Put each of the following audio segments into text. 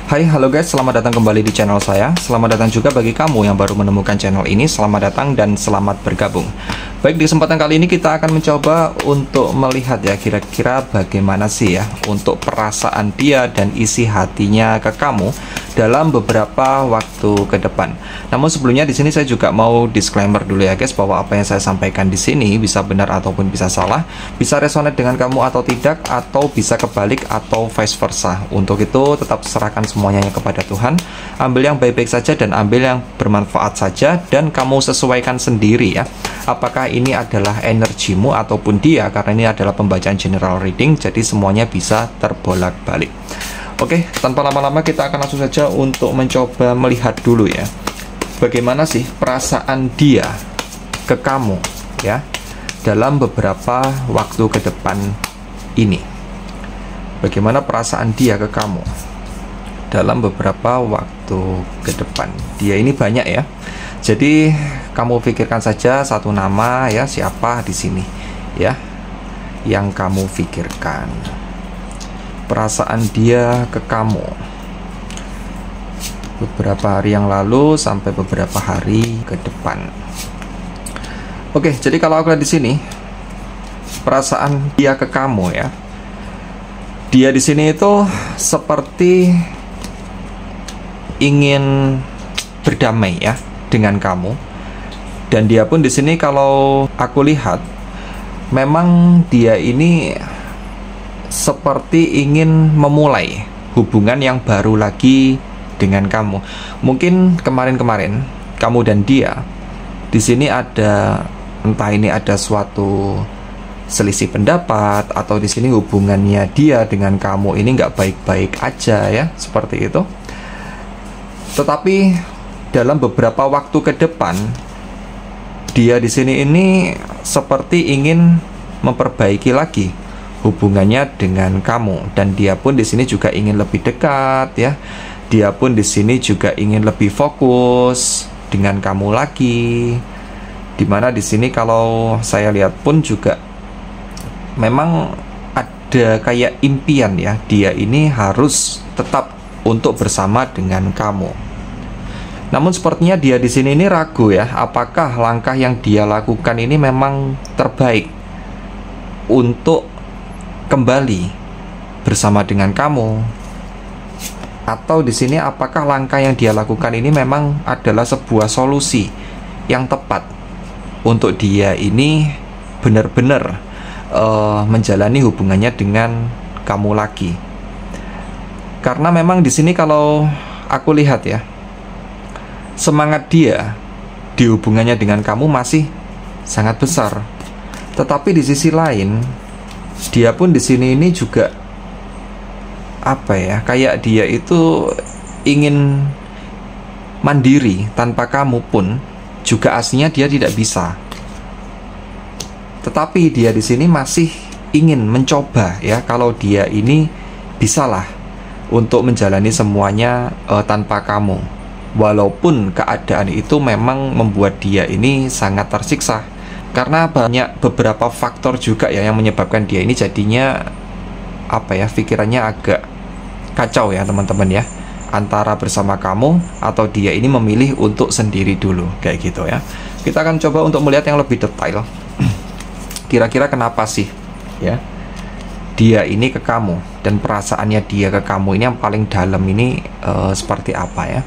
Hai, halo guys, selamat datang kembali di channel saya. Selamat datang juga bagi kamu yang baru menemukan channel ini. Selamat datang dan selamat bergabung. Baik, di kesempatan kali ini kita akan mencoba untuk melihat ya, kira-kira bagaimana sih ya untuk perasaan dia dan isi hatinya ke kamu dalam beberapa waktu ke depan. Namun sebelumnya di sini saya juga mau disclaimer dulu ya guys, bahwa apa yang saya sampaikan di sini bisa benar ataupun bisa salah, bisa resonate dengan kamu atau tidak, atau bisa kebalik atau vice versa. Untuk itu tetap serahkan semuanya kepada Tuhan. Ambil yang baik-baik saja dan ambil yang bermanfaat saja, dan kamu sesuaikan sendiri ya, apakah ini adalah energimu ataupun dia, karena ini adalah pembacaan general reading, jadi semuanya bisa terbolak-balik. Oke, tanpa lama-lama kita akan langsung saja untuk mencoba melihat dulu ya, bagaimana sih perasaan dia ke kamu ya dalam beberapa waktu ke depan ini. Bagaimana perasaan dia ke kamu dalam beberapa waktu ke depan. Dia ini banyak ya. Jadi kamu pikirkan saja satu nama ya, siapa di sini ya yang kamu pikirkan. Perasaan dia ke kamu beberapa hari yang lalu sampai beberapa hari ke depan. Oke, jadi kalau aku lihat di sini perasaan dia ke kamu ya. Dia di sini itu seperti ingin berdamai ya dengan kamu, dan dia pun di sini kalau aku lihat memang dia ini seperti ingin memulai hubungan yang baru lagi dengan kamu. Mungkin kemarin-kemarin kamu dan dia di sini ada, entah ini ada suatu selisih pendapat, atau di sini hubungannya dia dengan kamu ini nggak baik-baik aja ya, seperti itu. Tetapi dalam beberapa waktu ke depan, dia di sini ini seperti ingin memperbaiki lagi hubungannya dengan kamu, dan dia pun di sini juga ingin lebih dekat ya. Dia pun di sini juga ingin lebih fokus dengan kamu lagi. Dimana di sini kalau saya lihat pun juga memang ada kayak impian ya, dia ini harus tetap untuk bersama dengan kamu. Namun sepertinya dia di sini ini ragu ya, apakah langkah yang dia lakukan ini memang terbaik untuk kembali bersama dengan kamu, atau di sini apakah langkah yang dia lakukan ini memang adalah sebuah solusi yang tepat untuk dia ini benar-benar menjalani hubungannya dengan kamu lagi. Karena memang di sini kalau aku lihat ya, semangat dia di hubungannya dengan kamu masih sangat besar. Tetapi di sisi lain, dia pun di sini ini juga apa ya, kayak dia itu ingin mandiri tanpa kamu pun juga aslinya dia tidak bisa. Tetapi dia di sini masih ingin mencoba ya, kalau dia ini bisalah untuk menjalani semuanya tanpa kamu. Walaupun keadaan itu memang membuat dia ini sangat tersiksa, karena banyak beberapa faktor juga ya yang menyebabkan dia ini jadinya apa ya, pikirannya agak kacau ya teman-teman ya, antara bersama kamu atau dia ini memilih untuk sendiri dulu, kayak gitu ya. Kita akan coba untuk melihat yang lebih detail. Kira-kira kenapa sih ya dia ini ke kamu, dan perasaannya dia ke kamu ini yang paling dalam ini seperti apa ya.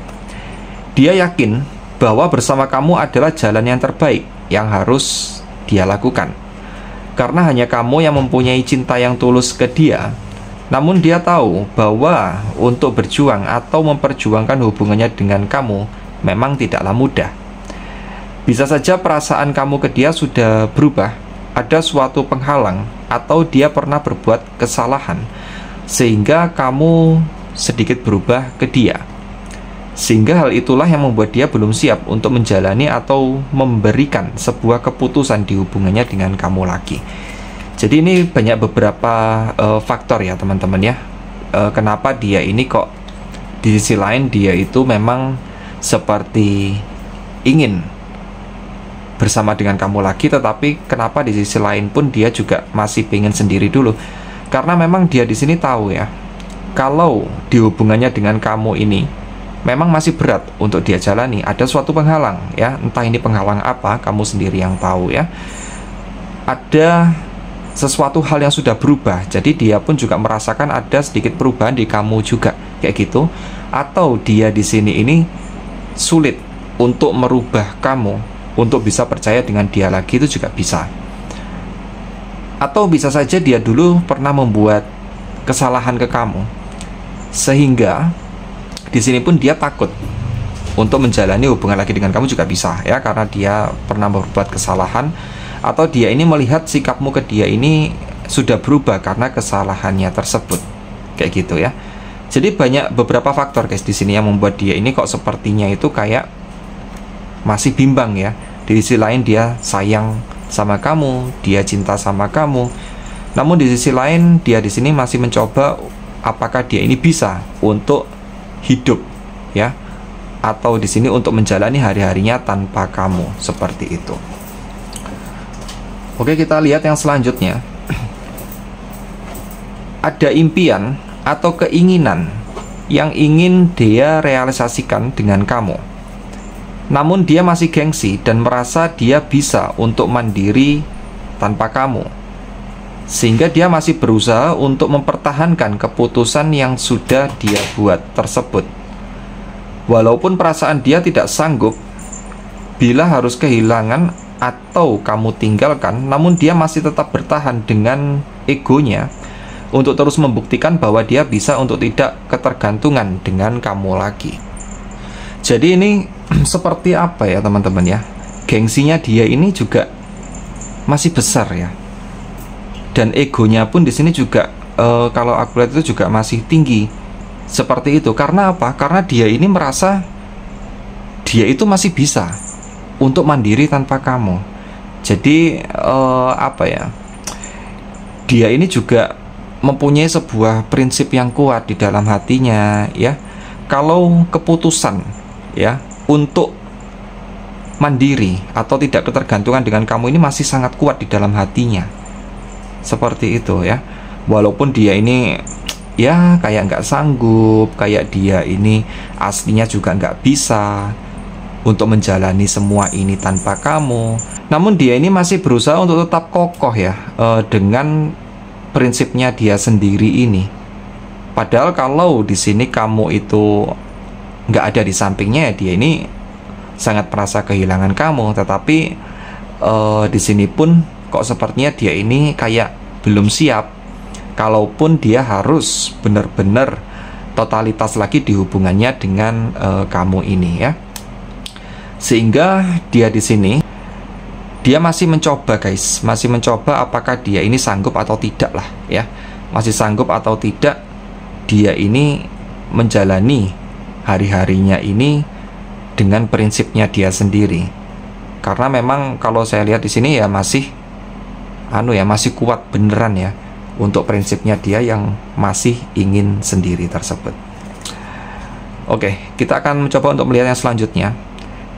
Dia yakin bahwa bersama kamu adalah jalan yang terbaik yang harus dia lakukan, karena hanya kamu yang mempunyai cinta yang tulus ke dia. Namun dia tahu bahwa untuk berjuang atau memperjuangkan hubungannya dengan kamu memang tidaklah mudah. Bisa saja perasaan kamu ke dia sudah berubah, ada suatu penghalang, atau dia pernah berbuat kesalahan sehingga kamu sedikit berubah ke dia. Sehingga hal itulah yang membuat dia belum siap untuk menjalani atau memberikan sebuah keputusan di hubungannya dengan kamu lagi. Jadi ini banyak beberapa faktor ya teman-teman ya, kenapa dia ini kok di sisi lain dia itu memang seperti ingin bersama dengan kamu lagi, tetapi kenapa di sisi lain pun dia juga masih pengen sendiri dulu. Karena memang dia di sini tahu ya, kalau di hubungannya dengan kamu ini memang masih berat untuk dia jalani, ada suatu penghalang ya, entah ini penghalang apa, kamu sendiri yang tahu ya. Ada sesuatu hal yang sudah berubah, jadi dia pun juga merasakan ada sedikit perubahan di kamu juga, kayak gitu. Atau dia di sini ini sulit untuk merubah kamu untuk bisa percaya dengan dia lagi, itu juga bisa. Atau bisa saja dia dulu pernah membuat kesalahan ke kamu, sehingga di sini pun dia takut untuk menjalani hubungan lagi dengan kamu, juga bisa ya, karena dia pernah berbuat kesalahan, atau dia ini melihat sikapmu ke dia ini sudah berubah karena kesalahannya tersebut, kayak gitu ya. Jadi banyak beberapa faktor guys di sini yang membuat dia ini kok sepertinya itu kayak masih bimbang ya. Di sisi lain dia sayang sama kamu, dia cinta sama kamu. Namun di sisi lain dia di sini masih mencoba apakah dia ini bisa untuk hidup ya, atau di sini untuk menjalani hari-harinya tanpa kamu, seperti itu. Oke, kita lihat yang selanjutnya. Ada impian atau keinginan yang ingin dia realisasikan dengan kamu. Namun dia masih gengsi dan merasa dia bisa untuk mandiri tanpa kamu, sehingga dia masih berusaha untuk mempertahankan keputusan yang sudah dia buat tersebut. Walaupun perasaan dia tidak sanggup bila harus kehilangan atau kamu tinggalkan, namun dia masih tetap bertahan dengan egonya untuk terus membuktikan bahwa dia bisa untuk tidak ketergantungan dengan kamu lagi. Jadi ini seperti apa ya teman-teman ya, gengsinya dia ini juga masih besar ya, dan egonya pun di sini juga kalau aku lihat itu juga masih tinggi, seperti itu. Karena apa? Karena dia ini merasa dia itu masih bisa untuk mandiri tanpa kamu. Jadi apa ya, dia ini juga mempunyai sebuah prinsip yang kuat di dalam hatinya ya. Kalau keputusan ya untuk mandiri atau tidak ketergantungan dengan kamu ini masih sangat kuat di dalam hatinya, seperti itu ya. Walaupun dia ini ya kayak nggak sanggup, kayak dia ini aslinya juga nggak bisa untuk menjalani semua ini tanpa kamu, namun dia ini masih berusaha untuk tetap kokoh ya dengan prinsipnya dia sendiri ini. Padahal kalau di sini kamu itu nggak ada di sampingnya ya, dia ini sangat merasa kehilangan kamu. Tetapi di sini pun kok sepertinya dia ini kayak belum siap, kalaupun dia harus benar-benar totalitas lagi di hubungannya dengan kamu ini ya. Sehingga dia di sini dia masih mencoba guys, masih mencoba apakah dia ini sanggup atau tidak lah ya, masih sanggup atau tidak dia ini menjalani hari-harinya ini dengan prinsipnya dia sendiri. Karena memang kalau saya lihat di sini ya masih masih kuat beneran ya untuk prinsipnya dia yang masih ingin sendiri tersebut. Oke, kita akan mencoba untuk melihat yang selanjutnya.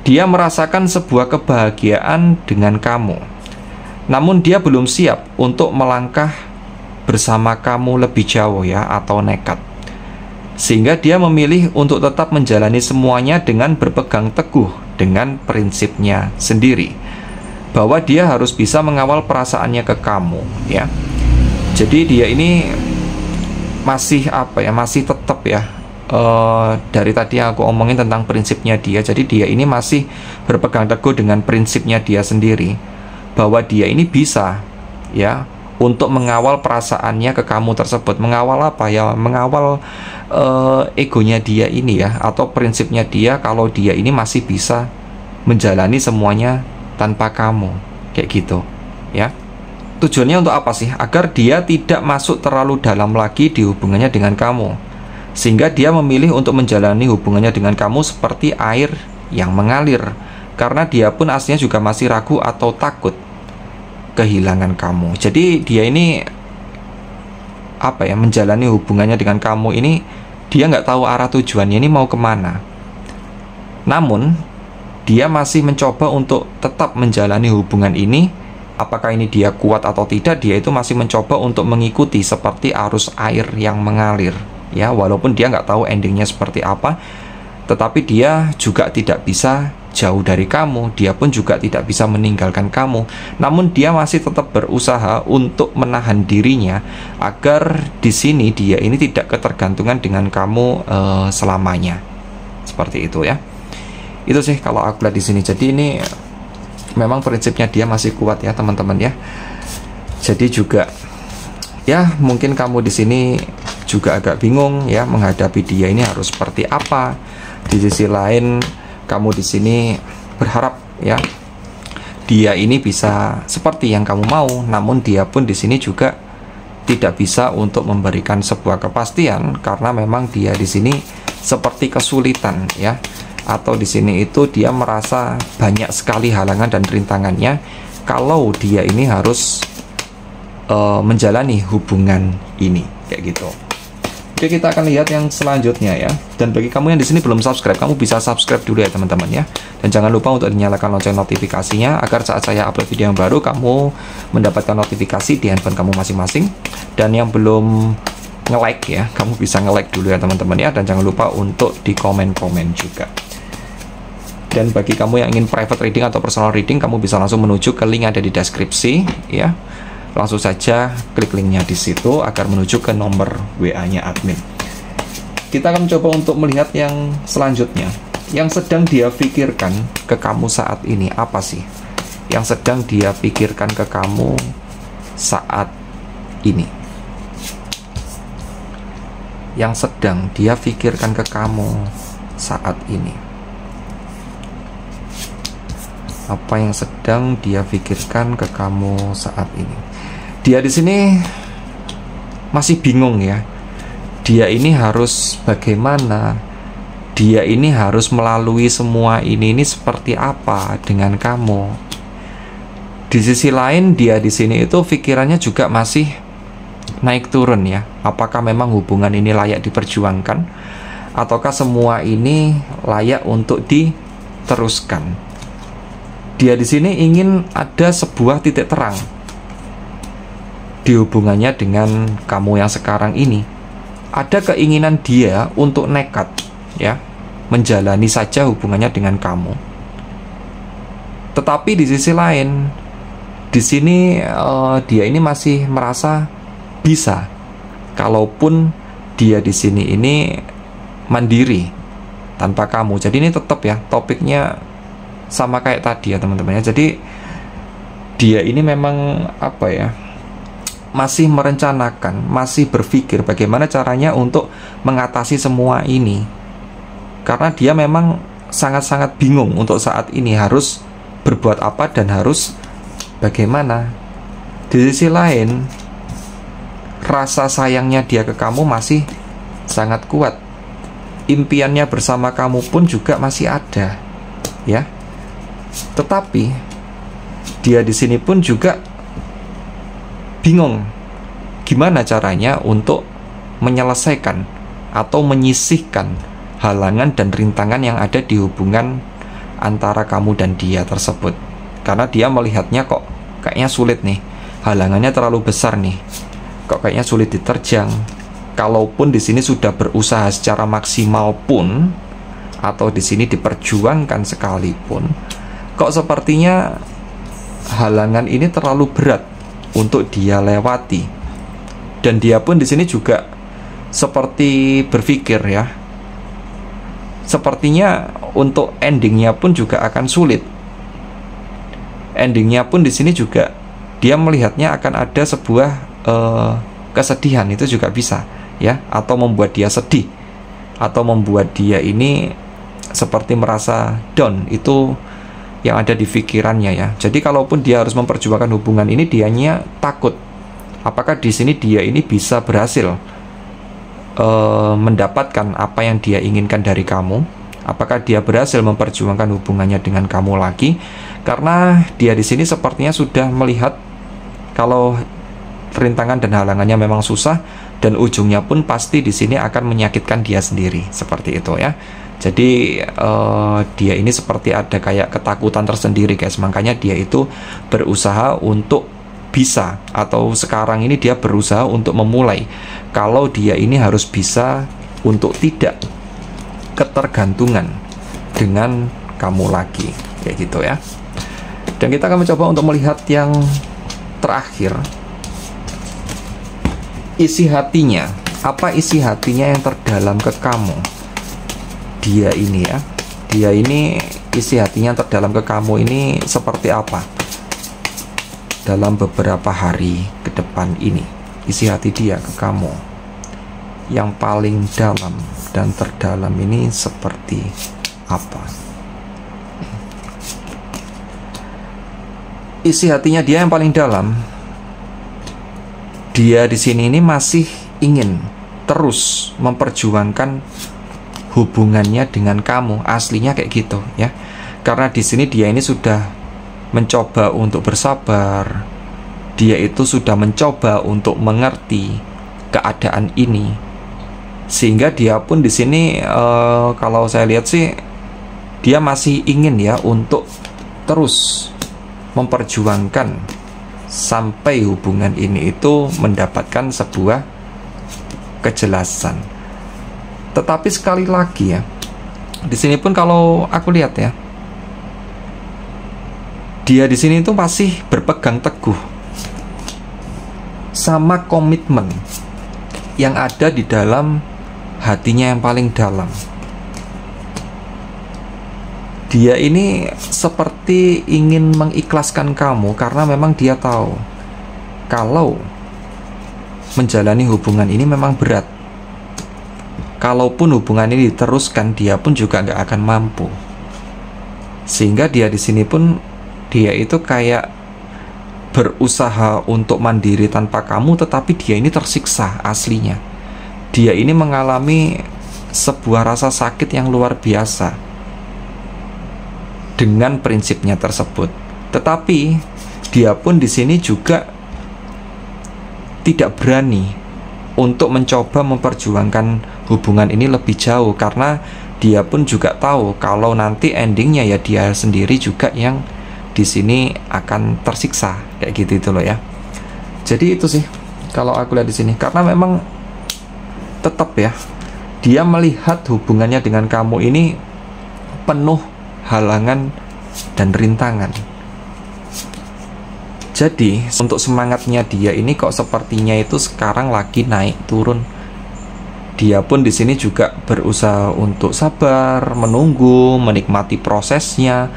Dia merasakan sebuah kebahagiaan dengan kamu, namun dia belum siap untuk melangkah bersama kamu lebih jauh ya, atau nekat. Sehingga dia memilih untuk tetap menjalani semuanya dengan berpegang teguh dengan prinsipnya sendiri, bahwa dia harus bisa mengawal perasaannya ke kamu ya. Jadi dia ini masih masih tetap ya, dari tadi yang aku omongin tentang prinsipnya dia. Jadi dia ini masih berpegang teguh dengan prinsipnya dia sendiri, bahwa dia ini bisa ya untuk mengawal perasaannya ke kamu tersebut. Mengawal apa ya? Mengawal egonya dia ini ya, atau prinsipnya dia kalau dia ini masih bisa menjalani semuanya tanpa kamu, kayak gitu ya. Tujuannya untuk apa sih? Agar dia tidak masuk terlalu dalam lagi di hubungannya dengan kamu, sehingga dia memilih untuk menjalani hubungannya dengan kamu seperti air yang mengalir, karena dia pun aslinya juga masih ragu atau takut kehilangan kamu. Jadi dia ini menjalani hubungannya dengan kamu ini, dia nggak tahu arah tujuannya ini mau kemana. Namun dia masih mencoba untuk tetap menjalani hubungan ini. Apakah ini dia kuat atau tidak, dia itu masih mencoba untuk mengikuti seperti arus air yang mengalir, ya, walaupun dia nggak tahu endingnya seperti apa, tetapi dia juga tidak bisa jauh dari kamu, dia pun juga tidak bisa meninggalkan kamu, namun dia masih tetap berusaha untuk menahan dirinya agar di sini dia ini tidak ketergantungan dengan kamu selamanya, seperti itu ya. Itu sih kalau aku lihat di sini. Jadi ini memang prinsipnya dia masih kuat ya teman-teman ya. Jadi juga ya mungkin kamu di sini juga agak bingung ya menghadapi dia ini harus seperti apa. Di sisi lain kamu di sini berharap ya dia ini bisa seperti yang kamu mau, namun dia pun di sini juga tidak bisa untuk memberikan sebuah kepastian karena memang dia di sini seperti kesulitan ya, atau di sini itu dia merasa banyak sekali halangan dan rintangannya kalau dia ini harus menjalani hubungan ini kayak gitu. Oke, kita akan lihat yang selanjutnya ya. Dan bagi kamu yang di sini belum subscribe, kamu bisa subscribe dulu ya teman-teman ya. Dan jangan lupa untuk dinyalakan lonceng notifikasinya agar saat saya upload video yang baru kamu mendapatkan notifikasi di handphone kamu masing-masing. Dan yang belum nge-like ya, kamu bisa nge-like dulu ya teman-teman ya. Dan jangan lupa untuk di komen-komen juga. Dan bagi kamu yang ingin private reading atau personal reading, kamu bisa langsung menuju ke link yang ada di deskripsi ya. Langsung saja klik linknya di situ agar menuju ke nomor WA-nya admin. Kita akan coba untuk melihat yang selanjutnya. Yang sedang dia pikirkan ke kamu saat ini apa sih? Yang sedang dia pikirkan ke kamu saat ini. Yang sedang dia pikirkan ke kamu saat ini. Apa yang sedang dia pikirkan ke kamu saat ini? Dia di sini masih bingung ya. Dia ini harus bagaimana? Dia ini harus melalui semua ini seperti apa dengan kamu? Di sisi lain dia di sini itu pikirannya juga masih naik turun ya. Apakah memang hubungan ini layak diperjuangkan? Ataukah semua ini layak untuk diteruskan? Dia di sini ingin ada sebuah titik terang di hubungannya dengan kamu yang sekarang ini. Ada keinginan dia untuk nekat ya, menjalani saja hubungannya dengan kamu. Tetapi di sisi lain, di sini dia ini masih merasa bisa, kalaupun dia di sini ini mandiri tanpa kamu. Jadi ini tetap ya topiknya sama kayak tadi ya teman-teman ya. Jadi dia ini memang apa ya, masih merencanakan, masih berpikir bagaimana caranya untuk mengatasi semua ini. Karena dia memang sangat-sangat bingung untuk saat ini harus berbuat apa dan harus bagaimana. Di sisi lain, rasa sayangnya dia ke kamu masih sangat kuat. Impiannya bersama kamu pun juga masih ada, ya. Tetapi dia di sini pun juga bingung gimana caranya untuk menyelesaikan atau menyisihkan halangan dan rintangan yang ada di hubungan antara kamu dan dia tersebut. Karena dia melihatnya kok kayaknya sulit nih, halangannya terlalu besar nih, kok kayaknya sulit diterjang. Kalaupun di sini sudah berusaha secara maksimal pun, atau di sini diperjuangkan sekalipun, kok sepertinya halangan ini terlalu berat untuk dia lewati. Dan dia pun di sini juga seperti berpikir ya, sepertinya untuk endingnya pun juga akan sulit. Endingnya pun di sini juga dia melihatnya akan ada sebuah kesedihan, itu juga bisa ya, atau membuat dia sedih, atau membuat dia ini seperti merasa down. Itu yang ada di pikirannya ya. Jadi kalaupun dia harus memperjuangkan hubungan ini, dianya takut apakah di sini dia ini bisa berhasil mendapatkan apa yang dia inginkan dari kamu. Apakah dia berhasil memperjuangkan hubungannya dengan kamu lagi? Karena dia di sini sepertinya sudah melihat kalau rintangan dan halangannya memang susah, dan ujungnya pun pasti di sini akan menyakitkan dia sendiri, seperti itu ya. Jadi dia ini seperti ada kayak ketakutan tersendiri guys. Makanya dia itu berusaha untuk bisa, atau sekarang ini dia berusaha untuk memulai kalau dia ini harus bisa untuk tidak ketergantungan dengan kamu lagi, kayak gitu ya. Dan kita akan mencoba untuk melihat yang terakhir, isi hatinya. Apa isi hatinya yang terdalam ke kamu? Dia ini ya, dia ini isi hatinya yang terdalam ke kamu ini seperti apa dalam beberapa hari ke depan ini. Isi hati dia ke kamu yang paling dalam dan terdalam ini seperti apa? Isi hatinya dia yang paling dalam, dia di sini ini masih ingin terus memperjuangkan hubungannya dengan kamu. Aslinya kayak gitu ya. Karena di sini dia ini sudah mencoba untuk bersabar. Dia itu sudah mencoba untuk mengerti keadaan ini. Sehingga dia pun di sini kalau saya lihat sih dia masih ingin ya untuk terus memperjuangkan sampai hubungan ini itu mendapatkan sebuah kejelasan. Tetapi sekali lagi ya, di sini pun kalau aku lihat ya, dia di sini itu masih berpegang teguh sama komitmen yang ada di dalam hatinya yang paling dalam. Dia ini seperti ingin mengikhlaskan kamu karena memang dia tahu kalau menjalani hubungan ini memang berat. Kalaupun hubungan ini diteruskan, dia pun juga nggak akan mampu. Sehingga dia di sini pun dia itu kayak berusaha untuk mandiri tanpa kamu, tetapi dia ini tersiksa aslinya. Dia ini mengalami sebuah rasa sakit yang luar biasa dengan prinsipnya tersebut. Tetapi dia pun di sini juga tidak berani untuk mencoba memperjuangkan hubungan ini lebih jauh, karena dia pun juga tahu kalau nanti endingnya ya dia sendiri juga yang di sini akan tersiksa, kayak gitu itu loh ya. Jadi itu sih kalau aku lihat di sini, karena memang tetap ya dia melihat hubungannya dengan kamu ini penuh halangan dan rintangan. Jadi untuk semangatnya dia ini kok sepertinya itu sekarang lagi naik turun. Dia pun di sini juga berusaha untuk sabar, menunggu, menikmati prosesnya.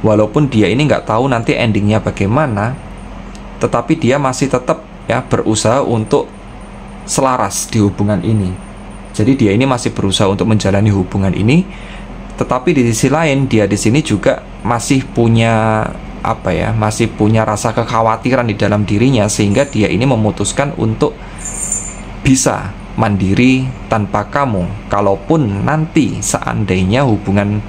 Walaupun dia ini nggak tahu nanti endingnya bagaimana, tetapi dia masih tetap ya berusaha untuk selaras di hubungan ini. Jadi dia ini masih berusaha untuk menjalani hubungan ini, tetapi di sisi lain dia di sini juga masih punya apa ya, masih punya rasa kekhawatiran di dalam dirinya, sehingga dia ini memutuskan untuk bisa mandiri tanpa kamu. Kalaupun nanti seandainya hubungan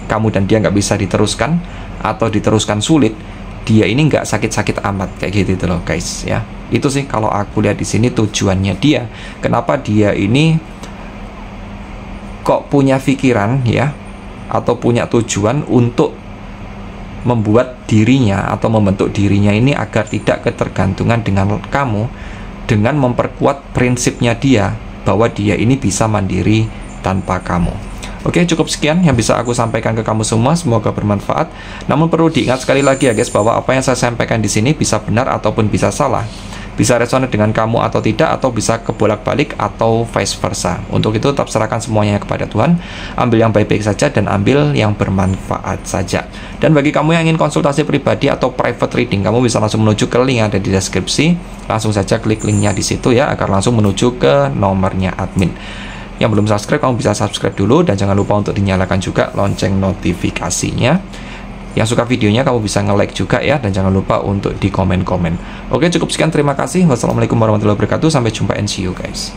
kamu dan dia nggak bisa diteruskan atau diteruskan sulit, dia ini nggak sakit-sakit amat, kayak gitu loh guys ya. Itu sih kalau aku lihat di sini tujuannya dia. Kenapa dia ini kok punya pikiran ya, atau punya tujuan untuk membuat dirinya atau membentuk dirinya ini agar tidak ketergantungan dengan kamu, dengan memperkuat prinsipnya dia bahwa dia ini bisa mandiri tanpa kamu. Oke, cukup sekian yang bisa aku sampaikan ke kamu semua, semoga bermanfaat. Namun perlu diingat sekali lagi ya guys, bahwa apa yang saya sampaikan di sini bisa benar ataupun bisa salah, bisa resonan dengan kamu atau tidak, atau bisa kebolak-balik atau vice versa. Untuk itu tetap serahkan semuanya kepada Tuhan, ambil yang baik-baik saja dan ambil yang bermanfaat saja. Dan bagi kamu yang ingin konsultasi pribadi atau private reading, kamu bisa langsung menuju ke link yang ada di deskripsi. Langsung saja klik linknya di situ ya, agar langsung menuju ke nomornya admin. Yang belum subscribe, kamu bisa subscribe dulu, dan jangan lupa untuk dinyalakan juga lonceng notifikasinya. Yang suka videonya kamu bisa nge-like juga ya, dan jangan lupa untuk di komen-komen. Oke, cukup sekian, terima kasih. Wassalamualaikum warahmatullahi wabarakatuh. Sampai jumpa and see you guys.